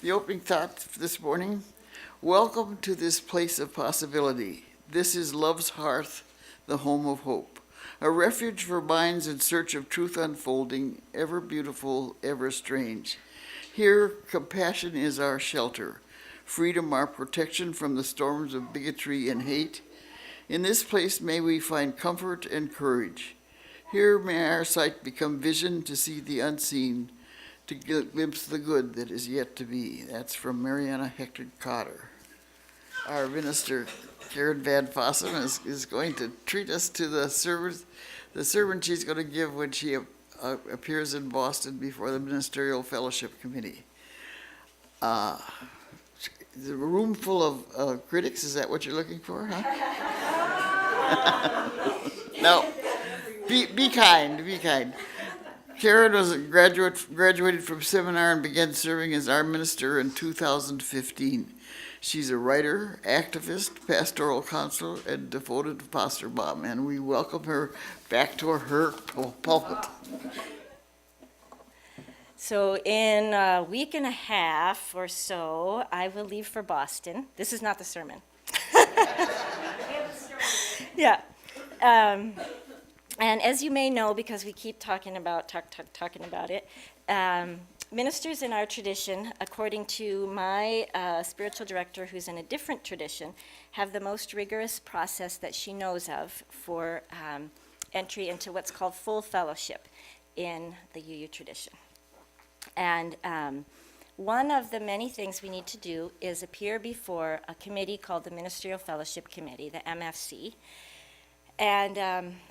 The opening thought this morning, welcome to this place of possibility. This is love's hearth, the home of hope, a refuge for minds in search of truth unfolding, ever beautiful, ever strange. Here, compassion is our shelter, freedom our protection from the storms of bigotry and hate. In this place may we find comfort and courage. Here may our sight become vision to see the unseen, to glimpse the good that is yet to be. That's from Mariana Hector Cotter. Our minister, Karen Van Fossan, is going to treat us to the sermon she's going to give when she appears in Boston before the Ministerial Fellowship Committee. The room full of critics, is that what you're looking for, huh? No, be kind, be kind. Karen was graduated from seminary and began serving as our minister in 2015. She's a writer, activist, pastoral counselor, and devoted pastor mom, and we welcome her back to her pulpit. So in a week and a half or so, I will leave for Boston. This is not the sermon. Yeah. And as you may know, because we keep talking about it, ministers in our tradition, according to my spiritual director, who's in a different tradition, have the most rigorous process that she knows of for entry into what's called full fellowship in the UU tradition. And one of the many things we need to do is appear before a committee called the Ministerial Fellowship Committee, the MFC. And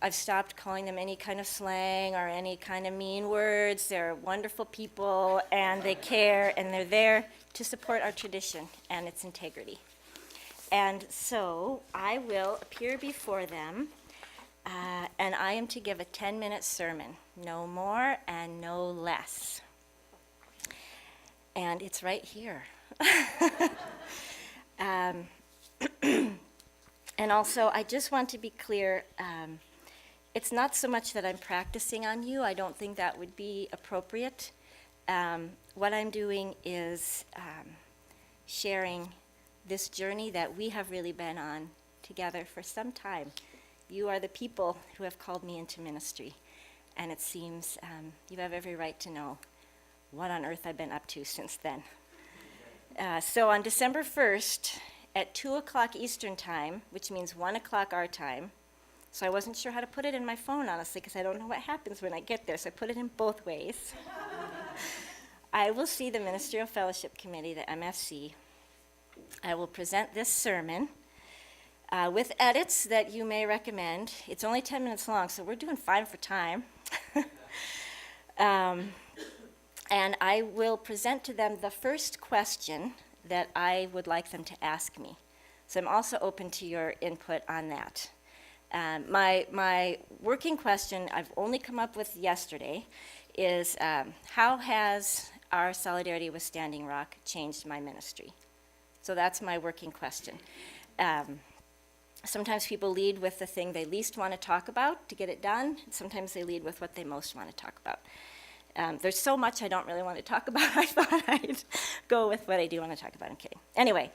I've stopped calling them any kind of slang or any kind of mean words. They're wonderful people, and they care, and they're there to support our tradition and its integrity. And so I will appear before them, and I am to give a 10-minute sermon, no more and no less. And it's right here. And also, I just want to be clear, it's not so much that I'm practicing on you. I don't think that would be appropriate. What I'm doing is sharing this journey that we have really been on together for some time. You are the people who have called me into ministry, and it seems you have every right to know what on earth I've been up to since then. So on December 1st, at 2 o'clock Eastern time, which means 1 o'clock our time, so I wasn't sure how to put it in my phone, honestly, because I don't know what happens when I get there, so I put it in both ways. I will see the Ministerial Fellowship Committee, the MFC. I will present this sermon with edits that you may recommend. It's only 10 minutes long, so we're doing fine for time. And I will present to them the first question that I would like them to ask me. So I'm also open to your input on that. My working question I've only come up with yesterday is how has our solidarity with Standing Rock changed my ministry? So that's my working question. Sometimes people lead with the thing they least want to talk about to get it done. Sometimes they lead with what they most want to talk about. There's so much I don't really want to talk about. I thought I'd go with what I do want to talk about. I'm kidding. Anyway,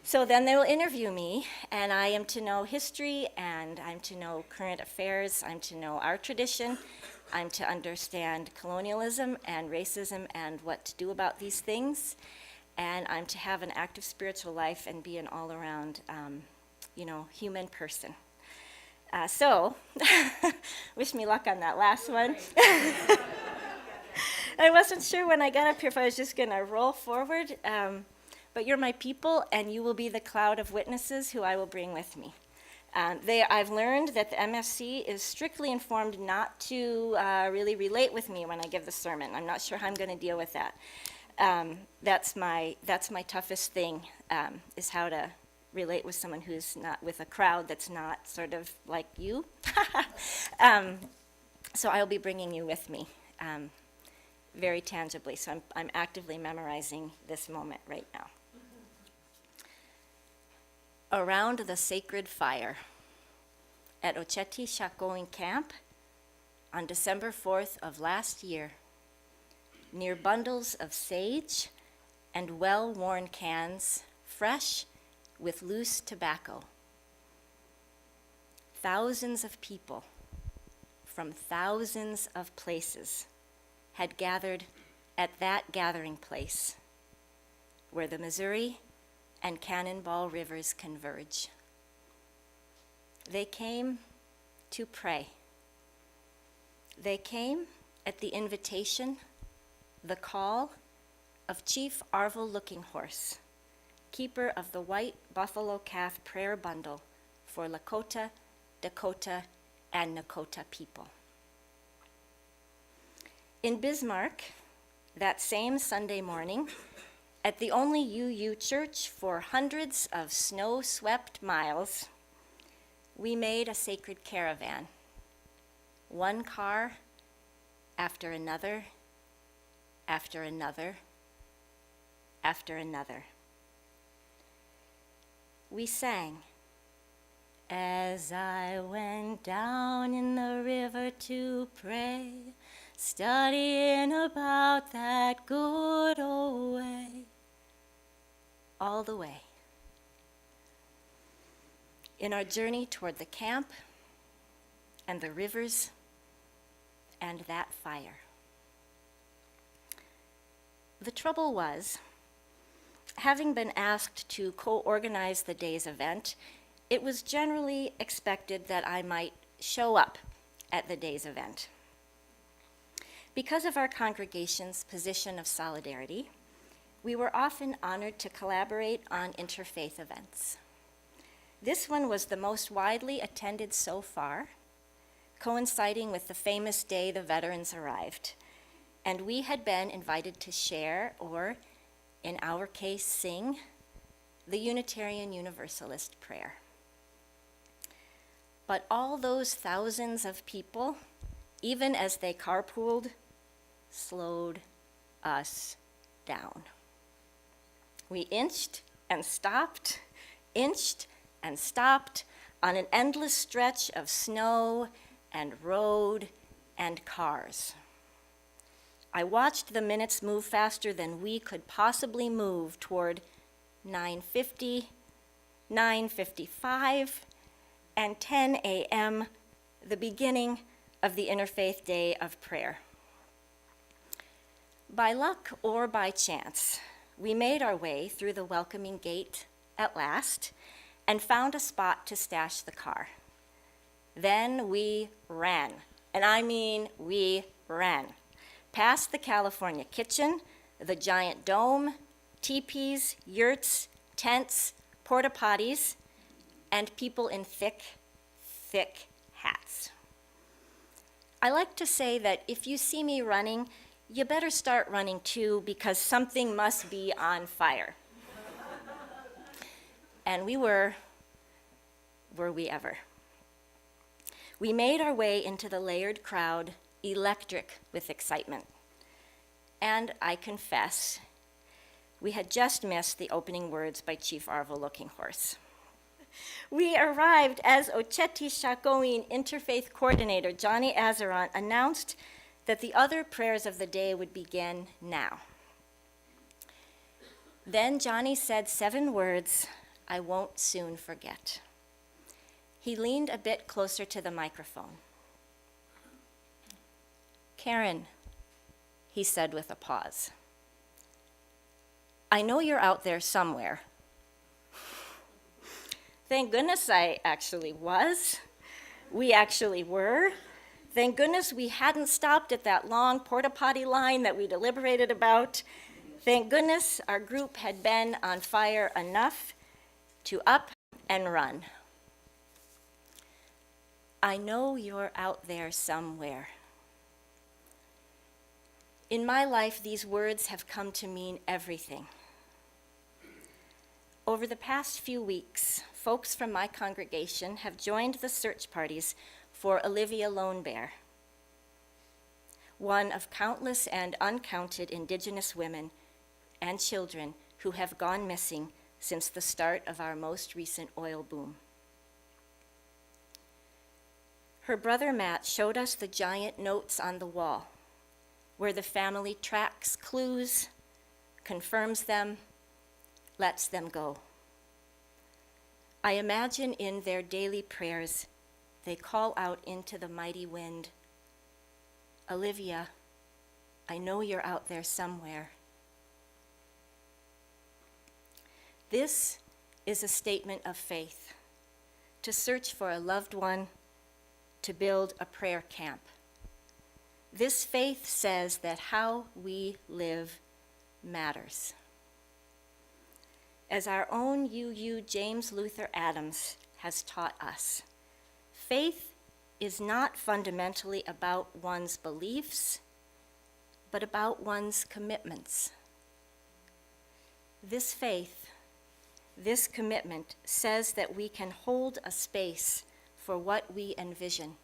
so then they will interview me, and I am to know history, and I'm to know current affairs. I'm to know our tradition. I'm to understand colonialism and racism and what to do about these things. And I'm to have an active spiritual life and be an all-around, human person. So, wish me luck on that last one. I wasn't sure when I got up here if I was just going to roll forward, but you're my people, and you will be the cloud of witnesses who I will bring with me. I've learned that the MFC is strictly informed not to really relate with me when I give the sermon. I'm not sure how I'm going to deal with that. That's my toughest thing, is how to relate with someone who's not with a crowd that's not sort of like you. So I'll be bringing you with me very tangibly. So I'm actively memorizing this moment right now. Around the sacred fire at Ocheti Shakoin Camp on December 4th of last year, near bundles of sage and well-worn cans, fresh with loose tobacco. Thousands of people from thousands of places had gathered at that gathering place where the Missouri and Cannonball rivers converge. They came to pray. They came at the invitation, the call of Chief Arvel Looking Horse, keeper of the white buffalo calf prayer bundle for Lakota, Dakota, and Nakota people. In Bismarck, that same Sunday morning, at the only UU church for hundreds of snow-swept miles, we made a sacred caravan, one car after another, after another, after another. We sang, "As I went down in the river to pray, studying about that good old way," all the way. In our journey toward the camp and the rivers and that fire. The trouble was, having been asked to co-organize the day's event, it was generally expected that I might show up at the day's event. Because of our congregation's position of solidarity, we were often honored to collaborate on interfaith events. This one was the most widely attended so far, coinciding with the famous day the veterans arrived, and we had been invited to share, or in our case, sing, the Unitarian Universalist prayer. But all those thousands of people, even as they carpooled, slowed us down. We inched and stopped on an endless stretch of snow and road and cars. I watched the minutes move faster than we could possibly move toward 9:50, 9:55, and 10 a.m., the beginning of the Interfaith Day of Prayer. By luck or by chance, we made our way through the welcoming gate at last and found a spot to stash the car. Then we ran, and I mean we ran, past the California kitchen, the giant dome, teepees, yurts, tents, porta potties, and people in thick, thick hats. I like to say that if you see me running, you better start running too, because something must be on fire. And we were we ever? We made our way into the layered crowd, electric with excitement. And I confess, we had just missed the opening words by Chief Arvel Looking Horse. We arrived as Ocheti Shakowin Interfaith Coordinator Johnny Azaron announced that the other prayers of the day would begin now. Then Johnny said 7 words I won't soon forget. He leaned a bit closer to the microphone. "Karen," he said with a pause, "I know you're out there somewhere." Thank goodness I actually was. We actually were. Thank goodness we hadn't stopped at that long porta potty line that we deliberated about. Thank goodness our group had been on fire enough to up and run. I know you're out there somewhere. In my life, these words have come to mean everything. Over the past few weeks, folks from my congregation have joined the search parties for Olivia Lone Bear, one of countless and uncounted Indigenous women and children who have gone missing since the start of our most recent oil boom. Her brother Matt showed us the giant notes on the wall, where the family tracks clues, confirms them, lets them go. I imagine in their daily prayers, they call out into the mighty wind, "Olivia, I know you're out there somewhere." This is a statement of faith, to search for a loved one, to build a prayer camp. This faith says that how we live matters. As our own UU James Luther Adams has taught us, faith is not fundamentally about one's beliefs, but about one's commitments. This faith, this commitment says that we can hold a space for what we envision,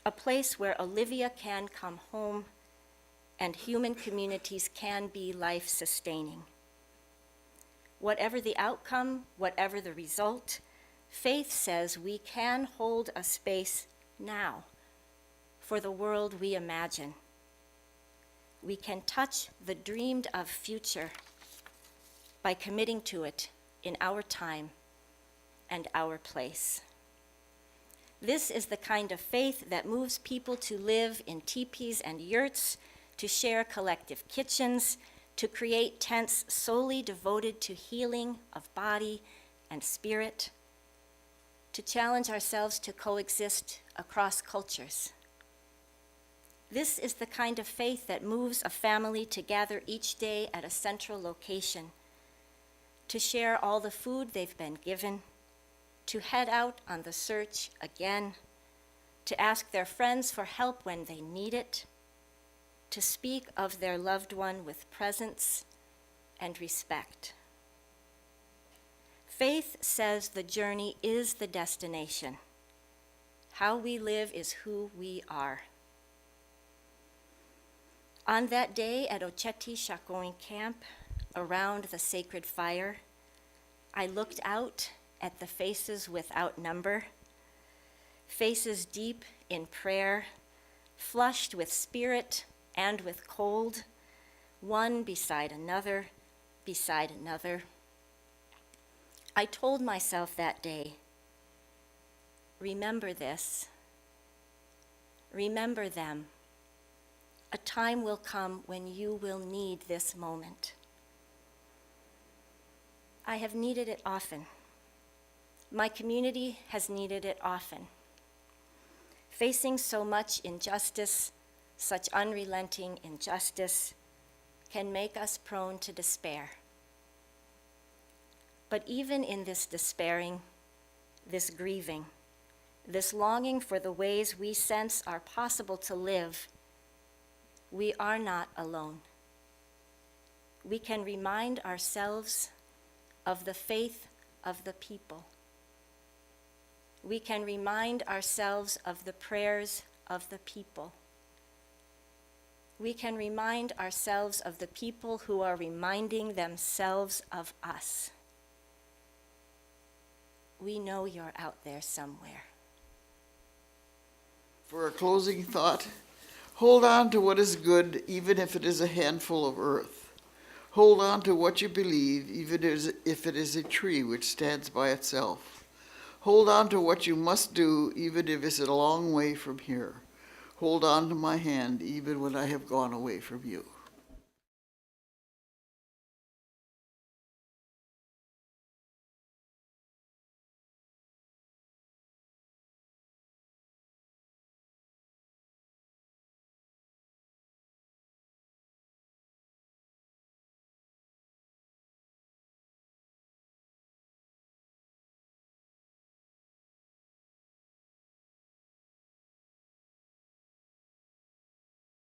a place where Olivia can come home and human communities can be life-sustaining. Whatever the outcome, whatever the result, faith says we can hold a space now for the world we imagine. We can touch the dreamed of future by committing to it in our time and our place. This is the kind of faith that moves people to live in teepees and yurts, to share collective kitchens, to create tents solely devoted to healing of body and spirit, to challenge ourselves to coexist across cultures. This is the kind of faith that moves a family to gather each day at a central location, to share all the food they've been given, to head out on the search again, to ask their friends for help when they need it, to speak of their loved one with presence and respect. Faith says the journey is the destination. How we live is who we are. On that day at Oceti Shakowin Camp, around the sacred fire, I looked out at the faces without number, faces deep in prayer, flushed with spirit and with cold, one beside another, beside another. I told myself that day, remember this, remember them. A time will come when you will need this moment. I have needed it often. My community has needed it often. Facing so much injustice, such unrelenting injustice, can make us prone to despair. But even in this despairing, this grieving, this longing for the ways we sense are possible to live, we are not alone. We can remind ourselves of the faith of the people. We can remind ourselves of the prayers of the people. We can remind ourselves of the people who are reminding themselves of us. We know you're out there somewhere. For a closing thought, hold on to what is good, even if it is a handful of earth. Hold on to what you believe, even if it is a tree which stands by itself. Hold on to what you must do, even if it's a long way from here. Hold on to my hand, even when I have gone away from you.